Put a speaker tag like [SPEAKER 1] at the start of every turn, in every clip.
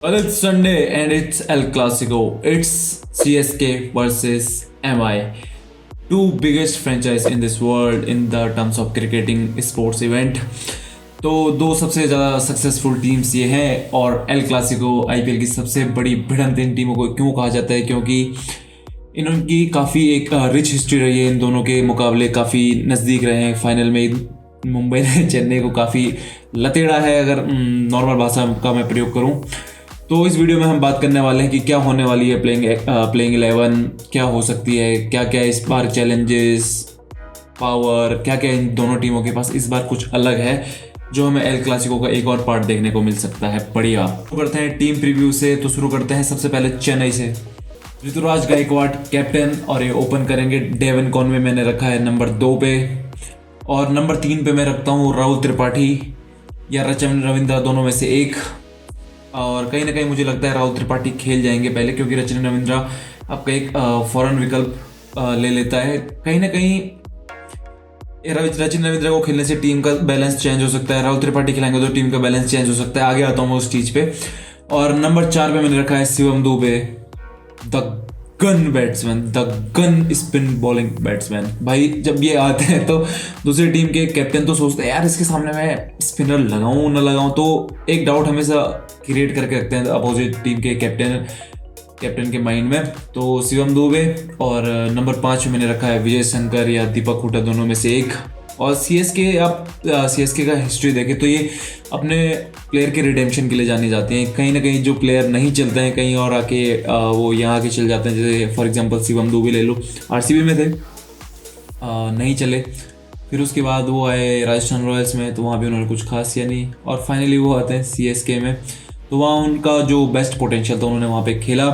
[SPEAKER 1] Well, it's Sunday and it's El Clasico. It's CSK versus MI. Two biggest franchise in this world in the terms of cricketing sports event. तो दो सबसे ज़्यादा successful teams ये हैं और El Clasico IPL की सबसे बड़ी भिड़ंत इन टीमों को क्यों कहा जाता है, क्योंकि इनकी काफ़ी एक रिच हिस्ट्री रही है। इन दोनों के मुकाबले काफ़ी नज़दीक रहे हैं। फाइनल में मुंबई ने चेन्नई को काफ़ी लतेड़ा है, अगर नॉर्मल भाषा का मैं प्रयोग करूं। तो इस वीडियो में हम बात करने वाले हैं कि क्या होने वाली है प्लेइंग 11, क्या हो सकती है, क्या क्या इस बार चैलेंजेस, पावर, क्या क्या इन दोनों टीमों के पास इस बार कुछ अलग है जो हमें एल क्लासिको का एक और पार्ट देखने को मिल सकता है। बढ़िया, शुरू करते हैं टीम प्रीव्यू से। तो शुरू करते हैं सबसे पहले चेन्नई से। ऋतुराज गायकवाड़ कैप्टन और ये ओपन करेंगे। डेवन कॉनवे मैंने रखा है नंबर 2 पे और नंबर 3 पे मैं रखता हूँ राहुल त्रिपाठी या रचन रविंद्रा, दोनों में से एक। और कहीं ना कहीं मुझे लगता है राहुल त्रिपाठी खेल जाएंगे पहले, क्योंकि रचन रविंद्रा आपका एक फॉरेन विकल्प ले लेता है। कहीं ना कहीं रचन रविंद्रा को खेलने से टीम का बैलेंस चेंज हो सकता है, राहुल त्रिपाठी खिलाएंगे तो टीम का बैलेंस चेंज हो सकता है। आगे आता हूँ मैं उस चीज़ पे। और नंबर 4 पे मैंने रखा है Shivam Dubey, the gun batsman, the gun spin bowling batsman. भाई जब ये आते हैं तो दूसरी टीम के कैप्टन तो सोचते हैं यार इसके सामने मैं स्पिनर लगाऊं ना लगाऊं, तो एक डाउट हमेशा क्रिएट करके रखते हैं अपोजिट टीम के कैप्टन के माइंड में। तो शिवम दुबे और नंबर 5 में मैंने रखा है विजय शंकर या दीपक हुडा, दोनों में से एक। और सीएसके का हिस्ट्री देखें तो ये अपने प्लेयर के रिडेम्पशन के लिए जानी जाती हैं। कहीं ना कहीं जो प्लेयर नहीं चलते हैं कहीं और आके वो यहाँ आके चल जाते हैं। जैसे फॉर एग्जांपल शिवम दुबे ले लो, आरसीबी में थे, नहीं चले, फिर उसके बाद वो आए राजस्थान रॉयल्स में, तो वहाँ भी उन्होंने कुछ खास किया नहीं, और फाइनली वो आते हैं सीएसके में, तो वहाँ उनका जो बेस्ट पोटेंशियल था उन्होंने वहाँ पे खेला।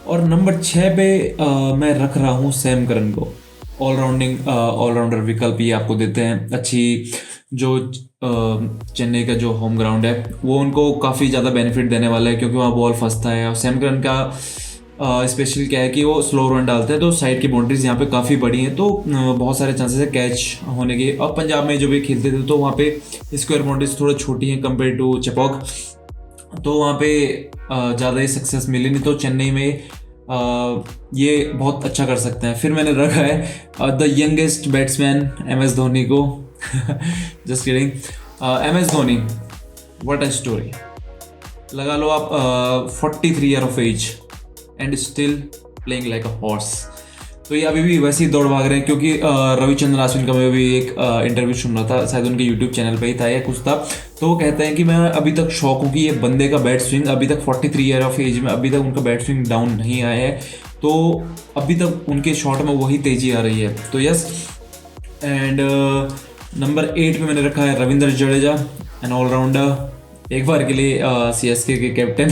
[SPEAKER 1] और नंबर 6 पे मैं रख रहा हूँ सैम करन को। ऑलराउंडर विकल्प ये आपको देते हैं। अच्छी जो चेन्नई का जो होम ग्राउंड है वो उनको काफ़ी ज़्यादा बेनिफिट देने वाला है, क्योंकि वहाँ बॉल फंसता है। और सैम करन का स्पेशल क्या है कि वो स्लो रन डालते हैं, तो साइड की बाउंड्रीज यहाँ पे काफ़ी बड़ी हैं, तो बहुत सारे चांसेस है कैच होने के। और पंजाब में जो भी खेलते थे तो वहाँ पे स्क्वायर बाउंड्रीज थोड़ा छोटी हैं कंपेयर टू चेपॉक, तो वहाँ पे ज़्यादा ही सक्सेस मिली नहीं। तो चेन्नई में ये बहुत अच्छा कर सकते हैं। फिर मैंने रखा है the youngest batsman MS Dhoni को। Just kidding, MS Dhoni, what a story. लगा लो आप 43 year of age and still playing like a horse. तो ये अभी भी वैसे ही दौड़ भाग रहे हैं, क्योंकि रविचंद्रन अश्विन का मैं भी एक इंटरव्यू सुन रहा था, शायद उनके यूट्यूब चैनल पे ही था या कुछ था, तो वो कहते हैं कि मैं अभी तक शॉक हूँ कि ये बंदे का बैट स्विंग अभी तक 43 ईयर ऑफ एज में अभी तक उनका बैट स्विंग डाउन नहीं आया है, तो अभी तक उनके शॉट में वही तेजी आ रही है। तो यस, एंड नंबर 8 पे मैंने रखा है रविंद्र जडेजा, एन ऑलराउंडर, एक बार के लिए CSK के कैप्टन।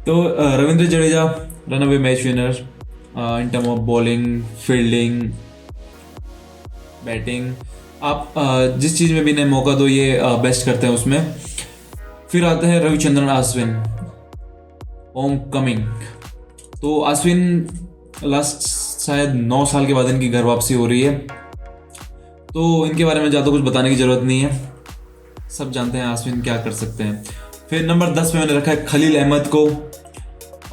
[SPEAKER 1] तो Ravindra Jadeja run away match winner in term of bowling, fielding, batting, आप जिस चीज़ में भी इन्हें मौका दो ये बेस्ट करते हैं उसमें। फिर आते हैं रविचंद्रन अश्विन, होम कमिंग। तो अश्विन लास्ट शायद 9 साल के बाद इनकी घर वापसी हो रही है, तो इनके बारे में ज़्यादा कुछ बताने की ज़रूरत नहीं है, सब जानते हैं अश्विन क्या कर सकते हैं। फिर नंबर 10 पे मैंने रखा है खलील अहमद को,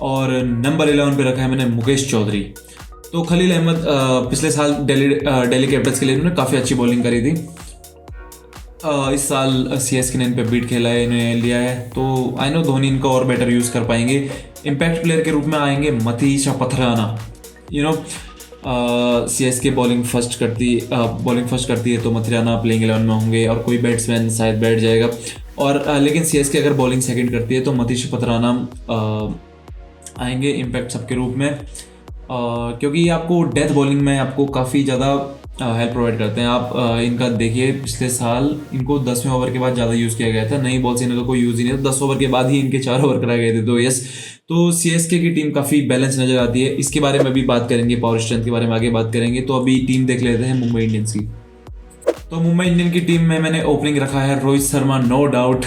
[SPEAKER 1] और नंबर 11 पे रखा है मैंने मुकेश चौधरी। तो खलील अहमद पिछले साल दिल्ली कैपिटल्स के लिए इन्होंने काफ़ी अच्छी बॉलिंग करी थी। इस साल CSK ने इन पे बीट खेला है, इन्हें लिया है, तो आई नो धोनी इनको और बेटर यूज़ कर पाएंगे। इम्पैक्ट प्लेयर के रूप में आएंगे Matheesha Pathirana, you know CSK bowling first करती है तो मथुराना प्लेइंग 11 में होंगे, और कोई बैट्समैन शायद बैठ जाएगा। और लेकिन CSK अगर बॉलिंग सेकंड करती है तो मथीशा पथराना आएंगे इम्पैक्ट सब के रूप में, क्योंकि आपको डेथ बॉलिंग में आपको काफ़ी ज़्यादा हेल्प प्रोवाइड करते हैं। आप इनका देखिए, पिछले साल इनको 10वें ओवर के बाद ज़्यादा यूज़ किया गया था, नई बॉल से इनका कोई यूज़ ही नहीं था, 10 ओवर के बाद ही इनके 4 ओवर कराए गए थे। तो यस, तो CSK की टीम काफ़ी बैलेंस नज़र आती है। इसके बारे में भी बात करेंगे, पावर स्ट्रेंथ के बारे में आगे बात करेंगे। तो अभी टीम देख लेते हैं मुंबई इंडियंस की। तो मुंबई इंडियन की टीम में मैंने ओपनिंग रखा है Rohit Sharma, no doubt.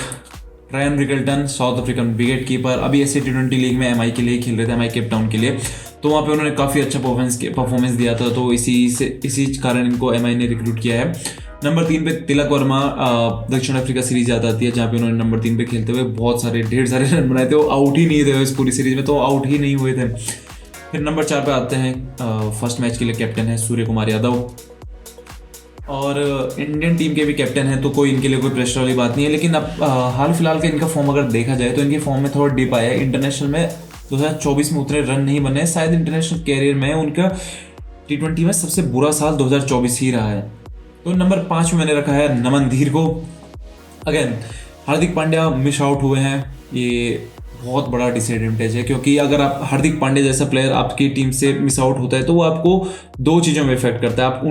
[SPEAKER 1] Ryan Rickelton, South African wicket keeper, अभी ऐसे T20 लीग में MI के लिए खेल रहे थे, MI केप टाउन के लिए, तो वहाँ पे उन्होंने काफ़ी अच्छा परफॉर्मेंस दिया था, तो इसी कारण इनको MI ने रिक्रूट किया है। नंबर 3 पे तिलक वर्मा, दक्षिण अफ्रीका सीरीज याद आती है जहाँ पे उन्होंने नंबर 3 पे खेलते हुए बहुत ढेर सारे रन बनाए थे। वो आउट ही नहीं थे इस पूरी सीरीज में, तो आउट ही नहीं हुए थे। फिर नंबर 4 पे आते हैं, फर्स्ट मैच के लिए कैप्टन है सूर्य कुमार यादव, और इंडियन टीम के भी कैप्टन हैं, तो कोई इनके लिए कोई प्रेशर वाली बात नहीं है। लेकिन अब हाल फिलहाल का इनका फॉर्म अगर देखा जाए तो इनके फॉर्म में थोड़ा डिप आया है। इंटरनेशनल में 2024 में उतने रन नहीं बने, शायद इंटरनेशनल कैरियर में उनका T20 में सबसे बुरा साल 2024 ही रहा है। तो नंबर 5 में मैंने रखा है नमन धीर को। Again Hardik Pandya miss out हुए हैं, ये बहुत बड़ा डिसएडवांटेज है, क्योंकि अगर आप हार्दिक पांड्या जैसा प्लेयर आपकी टीम से मिस आउट होता है तो वो आपको दो चीज़ों में इफेक्ट करता है। आप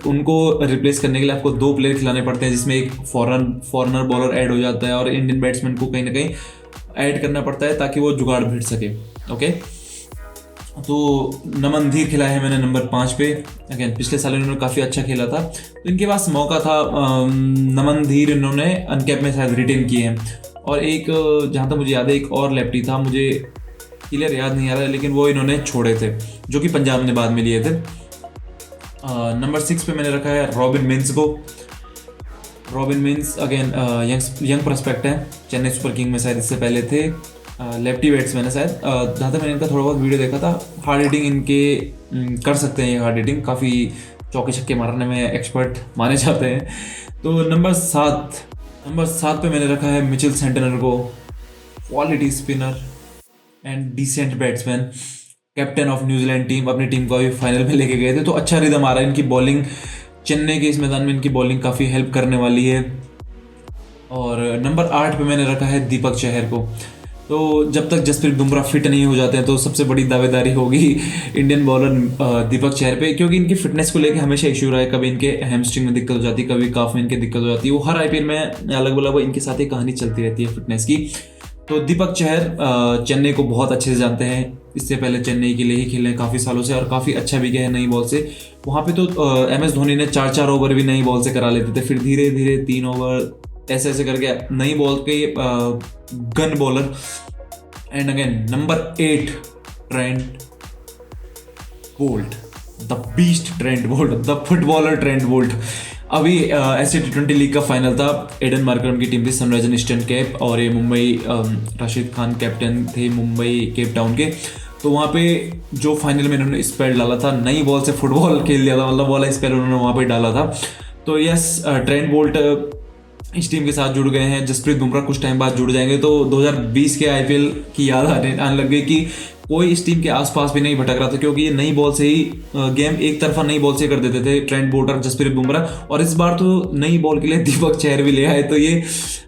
[SPEAKER 1] उनको रिप्लेस करने के लिए आपको 2 प्लेयर खिलाने पड़ते हैं, जिसमें एक फॉरनर बॉलर ऐड हो जाता है और इंडियन बैट्समैन को कहीं ना कहीं ऐड करना पड़ता है ताकि वो जुगाड़ भिड़ सके। ओके, तो नमन धीर खिलाया है मैंने नंबर 5 पे। अगेन पिछले साल इन्होंने काफ़ी अच्छा खेला था, तो इनके पास मौका था। नमन धीर इन्होंने अनकैप में शायद रिटेन किए हैं, और एक जहाँ तक मुझे याद है एक और लेफ्टी था, मुझे क्लियर याद नहीं आ रहा है, लेकिन वो इन्होंने छोड़े थे जो कि पंजाब ने बाद में लिए थे। नंबर 6 पे मैंने रखा है रॉबिन मिन्स को। Robin mince again young prospect है, चेन्नई सुपर किंग में शायद इससे पहले थे, लेफ्टी बैट्समैन है शायद। जहाँ तक मैंने इनका थोड़ा बहुत वीडियो देखा था, हार्ड हिटिंग इनके कर सकते हैं, ये हार्ड हिटिंग काफ़ी चौके छक्के मारने में एक्सपर्ट माने जाते हैं। तो नंबर 7 पे मैंने रखा है मिचेल सेंटनर को, quality spinner and decent batsman, captain of New Zealand team, अपनी टीम को अभी फाइनल में लेके गए थे, तो अच्छा रिदम आ रहा है इनकी बॉलिंग। चेन्नई के इस मैदान में इनकी बॉलिंग काफ़ी हेल्प करने वाली है। और नंबर 8 पे मैंने रखा है दीपक चहर को। तो जब तक जसप्रीत बुमराह फिट नहीं हो जाते हैं तो सबसे बड़ी दावेदारी होगी इंडियन बॉलर दीपक चहर पे, क्योंकि इनकी फिटनेस को लेकर हमेशा इशू रहा है। कभी इनके हैमस्ट्रिंग में दिक्कत हो जाती है, कभी काफ में इनके दिक्कत हो जाती है। वो हर आईपीएल में अलग अलग इनके साथ ही कहानी चलती रहती है फिटनेस की। तो दीपक चहर चेन्नई को बहुत अच्छे से जानते हैं, इससे पहले चेन्नई के लिए ही खेले हैं काफ़ी सालों से, और काफ़ी अच्छा भी गया है नई बॉल से। वहाँ पे तो MS धोनी ने 4-4 ओवर भी नई बॉल से करा लेते थे, फिर धीरे धीरे 3 ओवर ऐसे ऐसे करके नई बॉल के gun bowler. And again number 8 Trent Boult, the beast Trent Boult, the footballer Trent Boult. अभी ऐसे T20 लीग का फाइनल था, एडन मार्करम की टीम थी, सनराइजर्स ईस्टर्न कैप, और ये मुंबई राशिद खान कैप्टन थे मुंबई केप टाउन के। तो वहाँ पे जो फाइनल में इन्होंने स्पेल डाला था, नई बॉल से फुटबॉल खेल लिया था, मतलब वाला स्पेल उन्होंने वहाँ पे डाला था। तो यस, ट्रेंट बोल्ट इस टीम के साथ जुड़ गए हैं। जसप्रीत बुमराह कुछ टाइम बाद जुड़ जाएंगे, तो 2020 के IPL की याद आने लग गई कि कोई इस टीम के आसपास भी नहीं भटक रहा था, क्योंकि ये नई बॉल से ही गेम एक तरफा नई बॉल से कर देते थे ट्रेंट बोल्ट और जसप्रीत बुमराह। और इस बार तो नई बॉल के लिए दीपक चहर भी ले आए, तो ये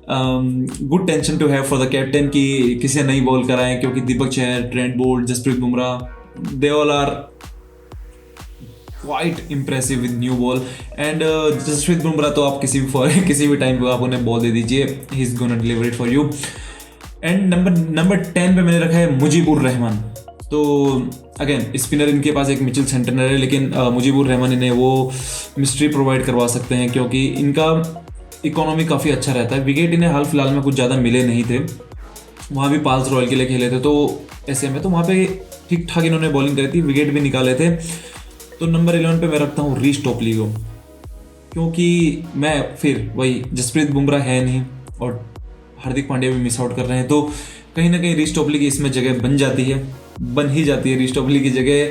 [SPEAKER 1] good tension to have for the captain कि किसे नई बॉल कराएं, क्योंकि Deepak Chahar, Trent Boult, Jasprit Bumrah, they all are quite impressive with new ball. And Jasprit Bumrah तो आप किसी भी टाइम पे आप उन्हें बॉल दे दीजिए, he is gonna deliver it for you. And number 10 पे मैंने रखा है मुजीबुर रहमान। तो अगेन स्पिनर इनके पास एक मिचेल सेंटनर है, लेकिन मुजीबुर रहमान इन्हें वो मिस्ट्री प्रोवाइड करवा सकते हैं, क्योंकि इनका इकोनॉमी काफ़ी अच्छा रहता है। विकेट इन्हें हाल फिलहाल में कुछ ज़्यादा मिले नहीं थे, वहाँ भी पाल्स रॉयल के लिए खेले थे, तो ऐसे में तो वहाँ पे ठीक ठाक इन्होंने बॉलिंग करी थी, विकेट भी निकाले थे। तो नंबर 11 पे मैं रखता हूँ रीश टॉपली को, क्योंकि मैं फिर वही जसप्रीत बुमराह है नहीं और हार्दिक पांड्या भी मिस आउट कर रहे हैं, तो कहीं ना कहीं रीश टॉपली की इसमें जगह बन ही जाती है रीश टॉपली की जगह,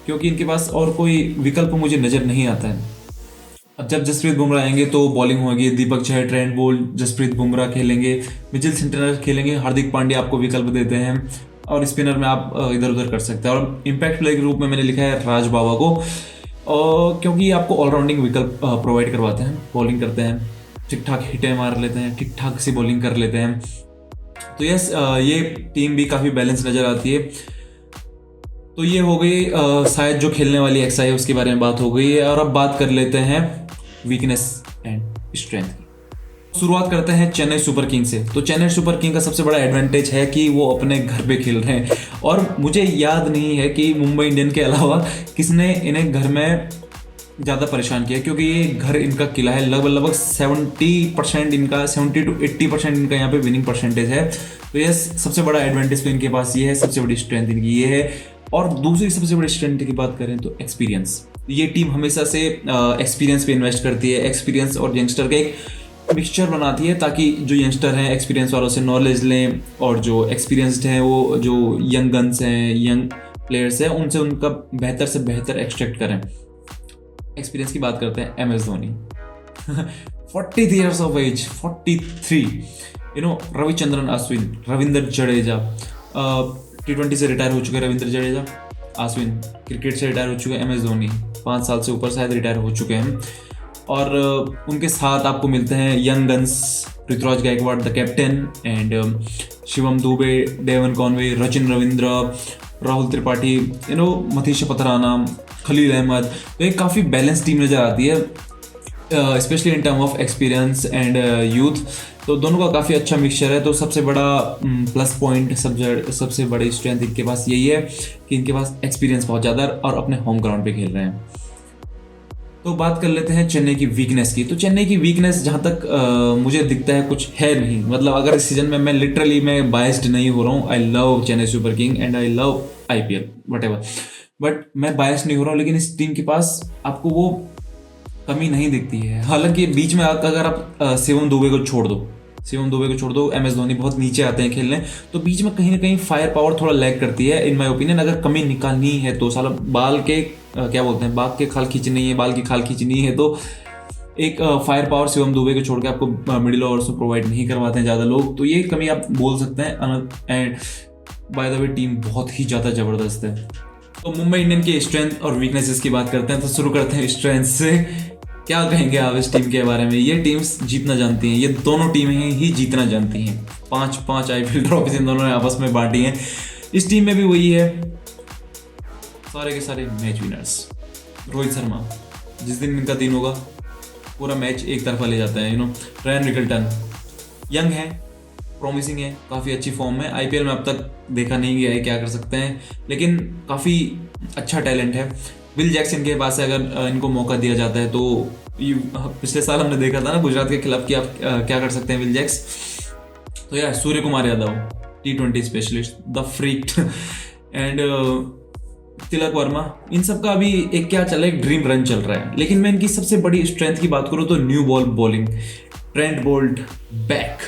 [SPEAKER 1] क्योंकि इनके पास और कोई विकल्प मुझे नज़र नहीं आता है। अब जब जसप्रीत बुमराह आएंगे तो बॉलिंग होगी, दीपक चहर, ट्रेंट बोल्ट, जसप्रीत बुमराह खेलेंगे, मिचेल सेंटनर खेलेंगे, हार्दिक पांड्या आपको विकल्प देते हैं, और स्पिनर में आप इधर उधर कर सकते हैं। और इम्पैक्ट प्लेयर के रूप में मैंने लिखा है राज बाबा को, क्योंकि आपको ऑलराउंडिंग विकल्प प्रोवाइड करवाते हैं, बॉलिंग करते हैं, ठीक ठाक हिटें मार लेते हैं, ठीक ठाक सी बॉलिंग कर लेते हैं। तो यस, ये टीम भी काफ़ी बैलेंस नज़र आती है। तो ये हो गई शायद जो खेलने वाली XI है उसके बारे में बात हो गई है, और अब बात कर लेते हैं वीकनेस एंड स्ट्रेंथ की। शुरुआत करते हैं चेन्नई सुपर किंग से। तो चेन्नई सुपर किंग का सबसे बड़ा एडवांटेज है कि वो अपने घर पे खेल रहे हैं, और मुझे याद नहीं है कि मुंबई इंडियन के अलावा किसने इन्हें घर में ज़्यादा परेशान किया, क्योंकि ये घर इनका किला है। लगभग 70% इनका 70 to 80% इनका यहाँ पे विनिंग परसेंटेज है। तो ये सबसे बड़ा एडवांटेज तो इनके पास ये है, सबसे बड़ी स्ट्रेंथ इनकी ये है। और दूसरी सबसे बड़ी स्ट्रेंथ की बात करें तो एक्सपीरियंस। ये टीम हमेशा से एक्सपीरियंस पे इन्वेस्ट करती है, एक्सपीरियंस और यंगस्टर का एक मिक्सचर बनाती है, ताकि जो यंगस्टर हैं एक्सपीरियंस वालों से नॉलेज लें, और जो एक्सपीरियंसड हैं वो जो यंग गन्स हैं, यंग प्लेयर्स हैं, उनसे उनका बेहतर से बेहतर एक्सट्रैक्ट करें। एक्सपीरियंस की बात करते हैं, MS Dhoni 43 years of age, 43, Ravichandran Ashwin, Ravindra Jadeja, T20 से रिटायर हो चुके रविंद्र जडेजा, अश्विन क्रिकेट से रिटायर हो चुके हैं, MS धोनी 5 साल से ऊपर शायद रिटायर हो चुके हैं। और उनके साथ आपको मिलते हैं young guns, Ruturaj Gaikwad the captain, and Shivam Dube, Devon Conway, Rachin Ravindra, Rahul Tripathi, Matheesha Pathirana, Khaleel Ahmed. तो एक काफ़ी बैलेंस टीम नज़र आती है, specially in term of experience and youth. तो दोनों का काफ़ी अच्छा मिक्सचर है। तो सबसे बड़ा प्लस पॉइंट, सबसे बड़ी स्ट्रेंथ इनके पास यही है कि इनके पास एक्सपीरियंस बहुत ज़्यादा है और अपने होम ग्राउंड पे खेल रहे हैं। तो बात कर लेते हैं चेन्नई की वीकनेस की। तो चेन्नई की वीकनेस जहाँ तक मुझे दिखता है कुछ है नहीं। मतलब अगर इस सीजन में मैं बायस्ड नहीं हो रहा हूँ, I love Chennai super king and I love IPL whatever, but मैं बायस्ड नहीं हो रहा हूँ, लेकिन इस टीम के पास आपको वो कमी नहीं दिखती है। हालांकि बीच में अगर आप शिवम दुबे को छोड़ दो, MS धोनी बहुत नीचे आते हैं खेलने, तो बीच में कहीं ना कहीं फायर पावर थोड़ा लैग करती है इन माय ओपिनियन। अगर कमी निकालनी है तो साला बाल के क्या बोलते हैं, बाल के खाल खींचनी है, बाल की खाल खींचनी है, तो एक फायर पावर शिवम दुबे को छोड़ के आपको मिडिल ओवर्स में प्रोवाइड नहीं करवाते हैं ज़्यादा लोग, तो ये कमी आप बोल सकते हैं। And by the way team बहुत ही ज़्यादा ज़बरदस्त है। तो मुंबई इंडियन की स्ट्रेंथ और वीकनेसेस की बात करते हैं, तो शुरू करते हैं स्ट्रेंथ से। क्या कहेंगे आप इस टीम के बारे में? ये टीम्स जीतना जानती हैं, ये दोनों टीमें ही जीतना जानती हैं। 5 IPL ट्रॉफीज इन दोनों ने आपस में बांटी हैं। इस टीम में भी वही है, सारे के सारे मैच विनर्स। रोहित शर्मा, जिस दिन इनका दिन होगा पूरा मैच एक तरफा ले जाता है। ट्रेंट रिकल्टन यंग है, प्रॉमिसिंग है, काफ़ी अच्छी फॉर्म में। IPL में अब तक देखा नहीं गया है, क्या कर सकते हैं, लेकिन काफ़ी अच्छा टैलेंट है। विल जैक्स इनके पास है, अगर इनको मौका दिया जाता है तो पिछले साल हमने देखा था ना गुजरात के खिलाफ कि आप क्या कर सकते हैं विल जैक्स। तो यार Surya Kumar Yadav, T20 specialist, the freak, and Tilak Varma, इन सब का अभी एक क्या चल रहा है, एक ड्रीम रन चल रहा है। लेकिन मैं इनकी सबसे बड़ी स्ट्रेंथ की बात करूँ तो new ball bowling. Trent Boult back,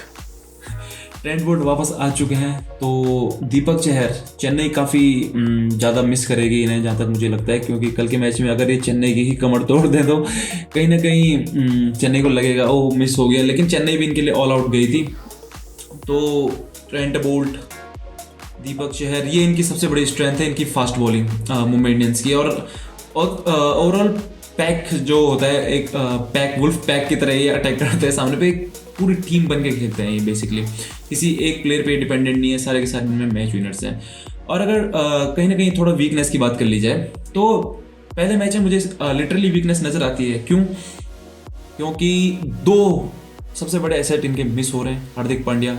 [SPEAKER 1] Trent Boult वापस आ चुके हैं। तो दीपक चहर, चेन्नई काफ़ी ज़्यादा मिस करेगी इन्हें, जहाँ तक मुझे लगता है, क्योंकि कल के मैच में अगर ये चेन्नई की ही कमर तोड़ दें तो कहीं ना कहीं चेन्नई को लगेगा ओ मिस हो गया, लेकिन चेन्नई भी इनके लिए ऑल आउट गई थी। तो ट्रेंट बोल्ट, दीपक चहर, ये इनकी सबसे बड़ी स्ट्रेंथ है, इनकी फास्ट बॉलिंग मुंबई इंडियंस की। और ओवरऑल पैक जो होता है, एक पैक, वुल्फ पैक की तरह ये अटैक करते हैं सामने पे, एक पूरी टीम बन के खेलते हैं ये बेसिकली, किसी एक प्लेयर पे डिपेंडेंट नहीं है, सारे के सारे इनमें मैच विनर्स हैं। और अगर कहीं ना कहीं थोड़ा वीकनेस की बात कर ली जाए तो पहले मैच में मुझे लिटरली वीकनेस नज़र आती है। क्योंकि 2 सबसे बड़े एसेट इनके मिस हो रहे हैं। हार्दिक पांड्या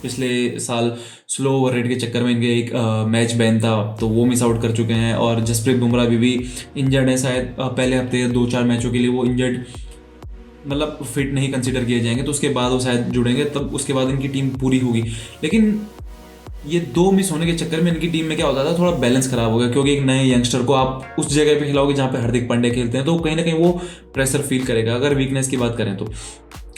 [SPEAKER 1] पिछले साल स्लो ओवर रेट के चक्कर में इनके एक मैच बैन था, तो वो मिस आउट कर चुके हैं। और जसप्रीत बुमराह भी इंजर्ड है, शायद पहले हफ्ते 2-4 मैचों के लिए वो इंजर्ड, मतलब फिट नहीं कंसीडर किए जाएंगे, तो उसके बाद वो शायद जुड़ेंगे, तब उसके बाद इनकी टीम पूरी होगी। लेकिन ये 2 मिस होने के चक्कर में इनकी टीम में क्या होता था, थोड़ा बैलेंस खराब हो गया, क्योंकि एक नए यंगस्टर को आप उस जगह पे खिलाओगे जहाँ पे हार्दिक पांड्या खेलते हैं, तो कहीं ना कहीं वो प्रेशर फील करेगा। अगर वीकनेस की बात करें तो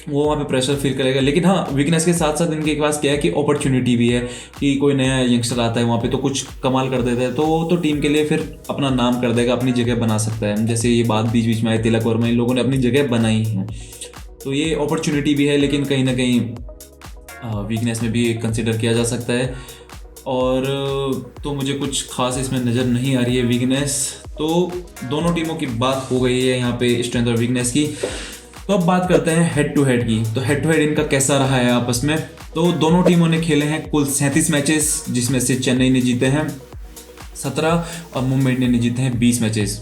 [SPEAKER 1] वो वहाँ पे प्रेशर फील करेगा। लेकिन हाँ, वीकनेस के साथ साथ इनके पास क्या है कि अपॉर्चुनिटी भी है, कि कोई नया यंगस्टर आता है वहाँ पे तो कुछ कमाल कर देता है, तो टीम के लिए फिर अपना नाम कर देगा, अपनी जगह बना सकता है। जैसे ये बात बीच बीच में आई तिलक वर्मा, इन लोगों ने अपनी जगह बनाई है, तो ये अपॉर्चुनिटी भी है, लेकिन कहीं ना कहीं वीकनेस में भी कंसिडर किया जा सकता है। और तो मुझे कुछ खास इसमें नज़र नहीं आ रही है वीकनेस। तो दोनों टीमों की बात हो गई है यहाँ पे स्ट्रेंथ और वीकनेस की। तो अब बात करते हैं हेड टू हेड की। तो हेड टू हेड इनका कैसा रहा है आपस में? तो दोनों टीमों ने खेले हैं कुल 37 मैचेस, जिसमें से चेन्नई ने जीते हैं 17 और मुंबई इंडियन ने जीते हैं 20 मैचेस।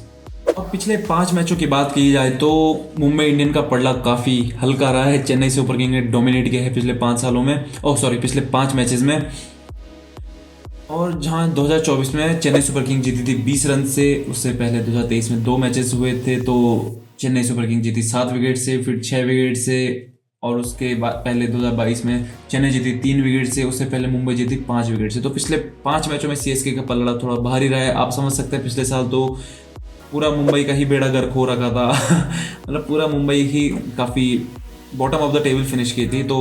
[SPEAKER 1] अब पिछले 5 मैचों की बात की जाए तो मुंबई इंडियन का पलड़ा काफ़ी हल्का रहा है। चेन्नई सुपर किंग ने डोमिनेट किया है पिछले 5 मैचेस में। और जहां 2024 में चेन्नई सुपर किंग जीती थी 20 रन से, उससे पहले 2023 में 2 मैचेस हुए थे, तो चेन्नई सुपर किंग जीती 7 विकेट से, फिर 6 विकेट से, और उसके बाद पहले 2022 में चेन्नई जीती 3 विकेट से, उससे पहले मुंबई जीती 5 विकेट से। तो पिछले 5 मैचों में सीएसके का पलड़ा थोड़ा भारी रहा है। आप समझ सकते हैं पिछले साल तो पूरा मुंबई का ही बेड़ा गर्क हो रखा था मतलब पूरा मुंबई ही काफ़ी bottom of the table finish की थी। तो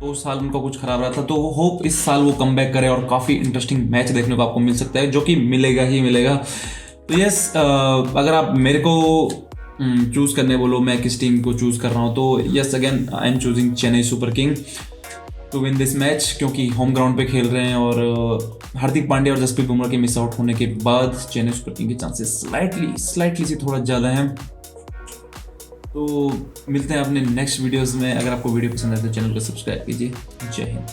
[SPEAKER 1] उस साल उनका कुछ खराब रहा था। तो होप इस साल वो कम बैक करे और काफ़ी इंटरेस्टिंग मैच देखने को आपको मिल सकता है, जो कि मिलेगा ही मिलेगा। तो यस, अगर आप मेरे को चूज़ करने बोलो मैं किस टीम को चूज़ कर रहा हूँ, तो yes again I am choosing Chennai super king to win this match, क्योंकि होम ग्राउंड पे खेल रहे हैं और हार्दिक पांड्या और जसप्रीत बुमराह के मिस आउट होने के बाद चेन्नई सुपर किंग के चांसेस स्लाइटली से थोड़ा ज़्यादा हैं। तो मिलते हैं अपने नेक्स्ट वीडियोस में। अगर आपको वीडियो पसंद आए तो चैनल को सब्सक्राइब कीजिए। जय हिंद।